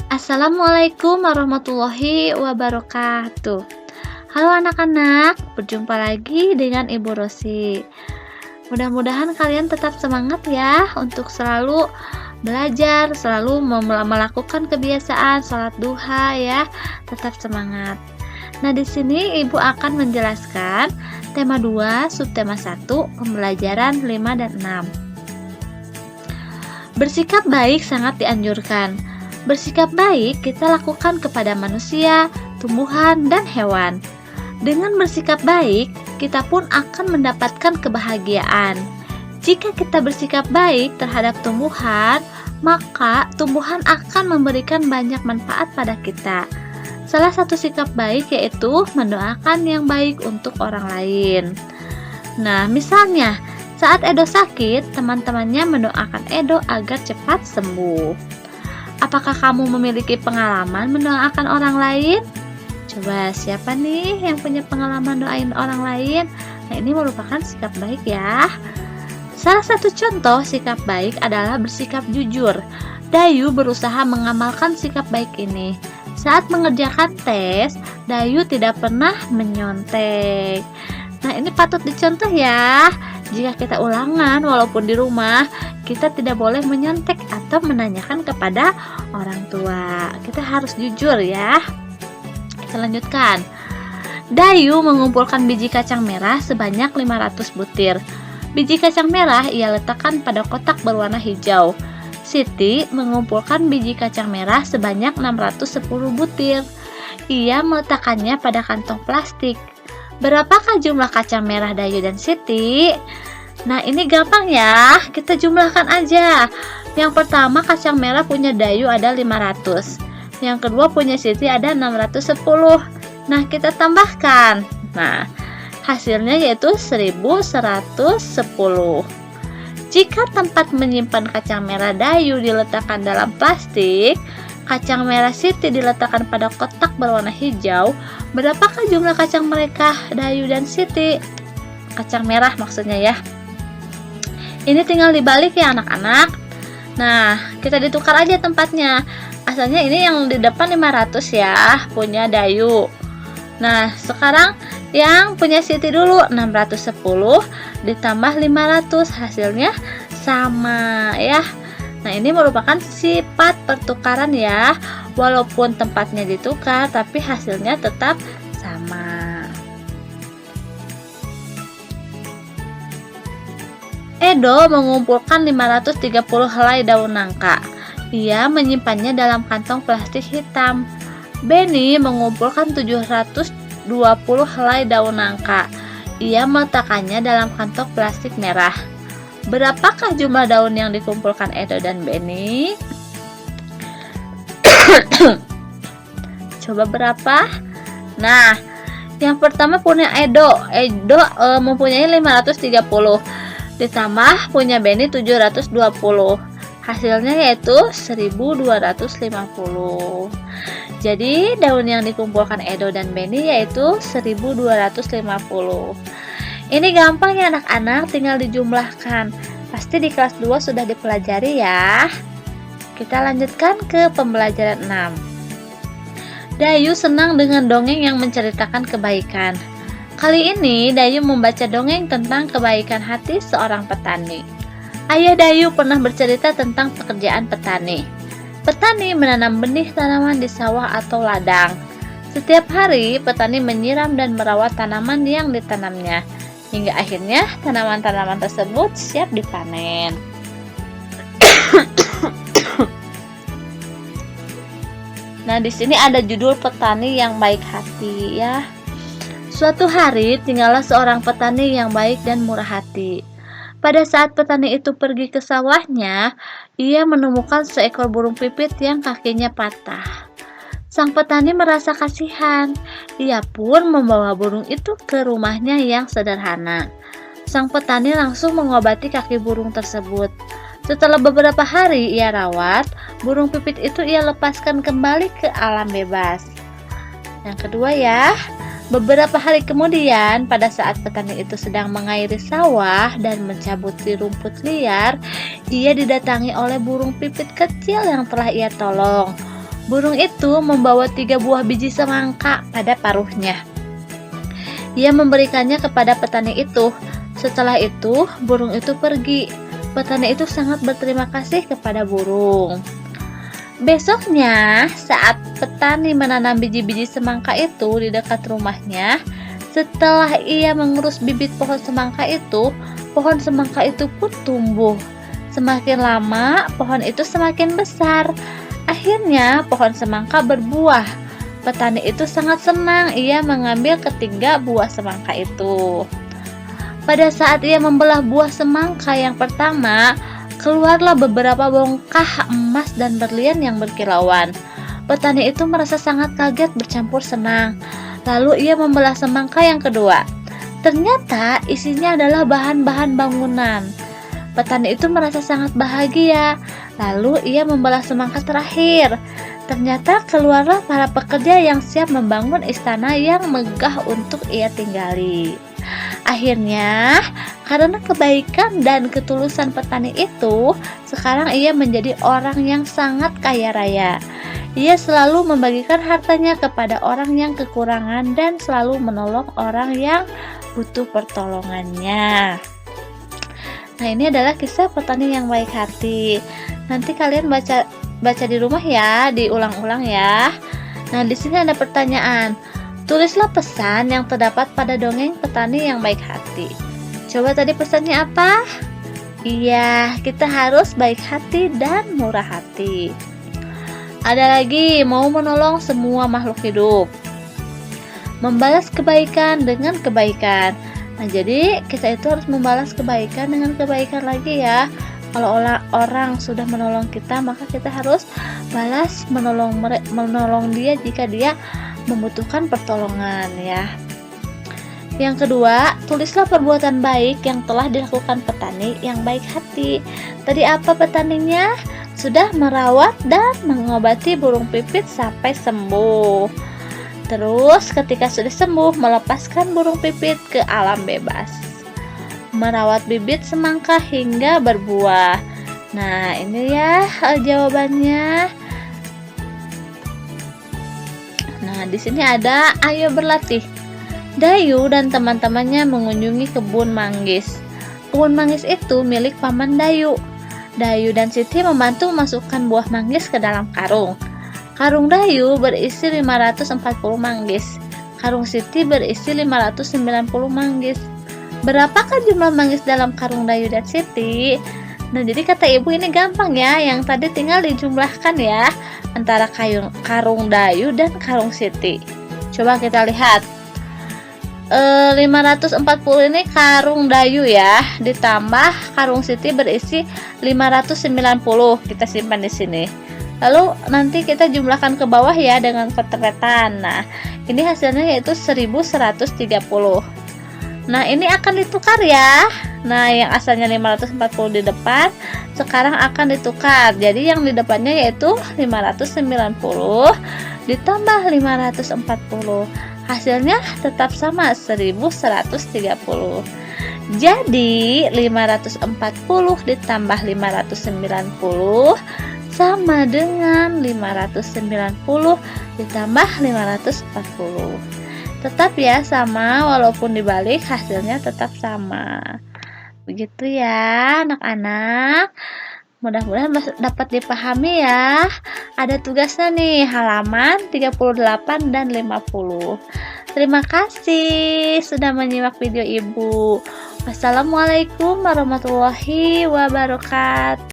Assalamualaikum warahmatullahi wabarakatuh. Halo anak-anak, berjumpa lagi dengan Ibu Rosi. Mudah-mudahan kalian tetap semangat ya untuk selalu belajar, selalu melakukan kebiasaan sholat duha ya. Tetap semangat. Nah, di sini Ibu akan menjelaskan tema 2, subtema 1, pembelajaran 5 dan 6. Bersikap baik sangat dianjurkan. Bersikap baik kita lakukan kepada manusia, tumbuhan, dan hewan. Dengan bersikap baik, kita pun akan mendapatkan kebahagiaan. Jika kita bersikap baik terhadap tumbuhan, maka tumbuhan akan memberikan banyak manfaat pada kita. Salah satu sikap baik yaitu mendoakan yang baik untuk orang lain. Nah, misalnya, saat Edo sakit, teman-temannya mendoakan Edo agar cepat sembuh. Apakah kamu memiliki pengalaman mendoakan orang lain? Coba siapa nih yang punya pengalaman doain orang lain? Nah, ini merupakan sikap baik ya. Salah satu contoh sikap baik adalah bersikap jujur. Dayu berusaha mengamalkan sikap baik ini. Saat mengerjakan tes, Dayu tidak pernah menyontek. Nah, ini patut dicontoh ya. Jika kita ulangan walaupun di rumah, kita tidak boleh menyontek atau menanyakan kepada orang tua. Kita harus jujur ya. Kita lanjutkan. Dayu mengumpulkan biji kacang merah sebanyak 500 butir. Biji kacang merah ia letakkan pada kotak berwarna hijau. Siti mengumpulkan biji kacang merah sebanyak 610 butir. Ia meletakkannya pada kantong plastik. Berapakah jumlah kacang merah Dayu dan Siti? Nah, ini gampang ya. Kita jumlahkan aja. Yang pertama, kacang merah punya Dayu ada 500. Yang kedua punya Siti ada 610. Nah, kita tambahkan. Nah, hasilnya yaitu 1110. Jika tempat menyimpan kacang merah Dayu diletakkan dalam plastik, kacang merah Siti diletakkan pada kotak berwarna hijau, berapakah jumlah kacang mereka Dayu dan Siti? Kacang merah maksudnya ya. Ini tinggal dibalik ya anak-anak. Nah, kita ditukar aja tempatnya. Asalnya ini yang di depan 500 ya, punya Dayu. Nah, sekarang yang punya Siti dulu 610 ditambah 500, hasilnya sama ya. Nah, ini merupakan sifat pertukaran ya. Walaupun tempatnya ditukar, tapi hasilnya tetap sama. Edo mengumpulkan 530 helai daun nangka. Ia menyimpannya dalam kantong plastik hitam. Benny mengumpulkan 720 helai daun nangka. Ia meletakkannya dalam kantong plastik merah. Berapakah jumlah daun yang dikumpulkan Edo dan Benny? Coba berapa? Nah, yang pertama punya Edo. Edo mempunyai 530. Ditambah punya Benny 720. Hasilnya yaitu 1250. Jadi daun yang dikumpulkan Edo dan Benny yaitu 1250. Ini gampang ya anak-anak, tinggal dijumlahkan. Pasti di kelas 2 sudah dipelajari ya. Kita lanjutkan ke pembelajaran 6. Dayu senang dengan dongeng yang menceritakan kebaikan. Kali ini Dayu membaca dongeng tentang kebaikan hati seorang petani. Ayah Dayu pernah bercerita tentang pekerjaan petani. Petani menanam benih tanaman di sawah atau ladang. Setiap hari, petani menyiram dan merawat tanaman yang ditanamnya, hingga akhirnya tanaman-tanaman tersebut siap dipanen. Nah, di sini ada judul petani yang baik hati ya. Suatu hari, tinggallah seorang petani yang baik dan murah hati. Pada saat petani itu pergi ke sawahnya, ia menemukan seekor burung pipit yang kakinya patah. Sang petani merasa kasihan. Ia pun membawa burung itu ke rumahnya yang sederhana. Sang petani langsung mengobati kaki burung tersebut. Setelah beberapa hari ia rawat, burung pipit itu ia lepaskan kembali ke alam bebas. Yang kedua ya. Beberapa hari kemudian, pada saat petani itu sedang mengairi sawah dan mencabuti rumput liar, ia didatangi oleh burung pipit kecil yang telah ia tolong. Burung itu membawa 3 buah biji semangka pada paruhnya. Ia memberikannya kepada petani itu. Setelah itu, burung itu pergi. Petani itu sangat berterima kasih kepada burung. Besoknya, saat petani menanam biji-biji semangka itu di dekat rumahnya, setelah ia mengurus bibit pohon semangka itu, pohon semangka itu pun tumbuh. Semakin lama, pohon itu semakin besar. Akhirnya, pohon semangka berbuah. Petani itu sangat senang ia mengambil ketiga buah semangka itu. Pada saat ia membelah buah semangka yang pertama, keluarlah beberapa bongkah emas dan berlian yang berkilauan. Petani itu merasa sangat kaget bercampur senang. Lalu ia membelah semangka yang kedua. Ternyata isinya adalah bahan-bahan bangunan. Petani itu merasa sangat bahagia. Lalu ia membelah semangka terakhir. Ternyata keluarlah para pekerja yang siap membangun istana yang megah untuk ia tinggali. Akhirnya, karena kebaikan dan ketulusan petani itu, sekarang ia menjadi orang yang sangat kaya raya. Ia selalu membagikan hartanya kepada orang yang kekurangan dan selalu menolong orang yang butuh pertolongannya. Nah, ini adalah kisah petani yang baik hati. Nanti kalian baca di rumah ya, diulang-ulang ya. Nah, di sini ada pertanyaan. Tulislah pesan yang terdapat pada dongeng petani yang baik hati. Coba tadi pesannya apa? Iya, kita harus baik hati dan murah hati. Ada lagi, mau menolong semua makhluk hidup. Membalas kebaikan dengan kebaikan. Nah, jadi kita itu harus membalas kebaikan dengan kebaikan lagi ya. Kalau orang sudah menolong kita, maka kita harus balas menolong dia jika dia membutuhkan pertolongan ya. Yang kedua, tulislah perbuatan baik yang telah dilakukan petani yang baik hati. Tadi apa petaninya? Sudah merawat dan mengobati burung pipit sampai sembuh. Terus ketika sudah sembuh, melepaskan burung pipit ke alam bebas. Merawat bibit semangka hingga berbuah. Nah, ini ya jawabannya. Nah, di sini ada ayo berlatih. Dayu dan teman-temannya mengunjungi kebun manggis. Kebun manggis itu milik paman Dayu. Dayu dan Siti membantu memasukkan buah manggis ke dalam karung. Karung Dayu berisi 540 manggis. Karung Siti berisi 590 manggis. Berapakah jumlah manggis dalam karung Dayu dan Siti? Nah, jadi kata ibu ini gampang ya. Yang tadi tinggal dijumlahkan ya antara karung Dayu dan karung Siti. Coba kita lihat. 540 ini karung Dayu ya, ditambah karung Siti berisi 590. Kita simpan di sini. Lalu nanti kita jumlahkan ke bawah ya dengan kotekan. Nah, ini hasilnya yaitu 1130. Nah, ini akan ditukar ya. Nah, yang asalnya 540 di depan sekarang akan ditukar. Jadi yang di depannya yaitu 590 ditambah 540. Hasilnya tetap sama 1130. Jadi 540 ditambah 590 sama dengan 590 ditambah 540. Tetap ya sama, walaupun dibalik hasilnya tetap sama. Begitu ya anak-anak. Mudah-mudahan dapat dipahami ya. Ada tugasnya nih, halaman 38 dan 50. Terima kasih sudah menyimak video ibu. Wassalamualaikum warahmatullahi wabarakatuh.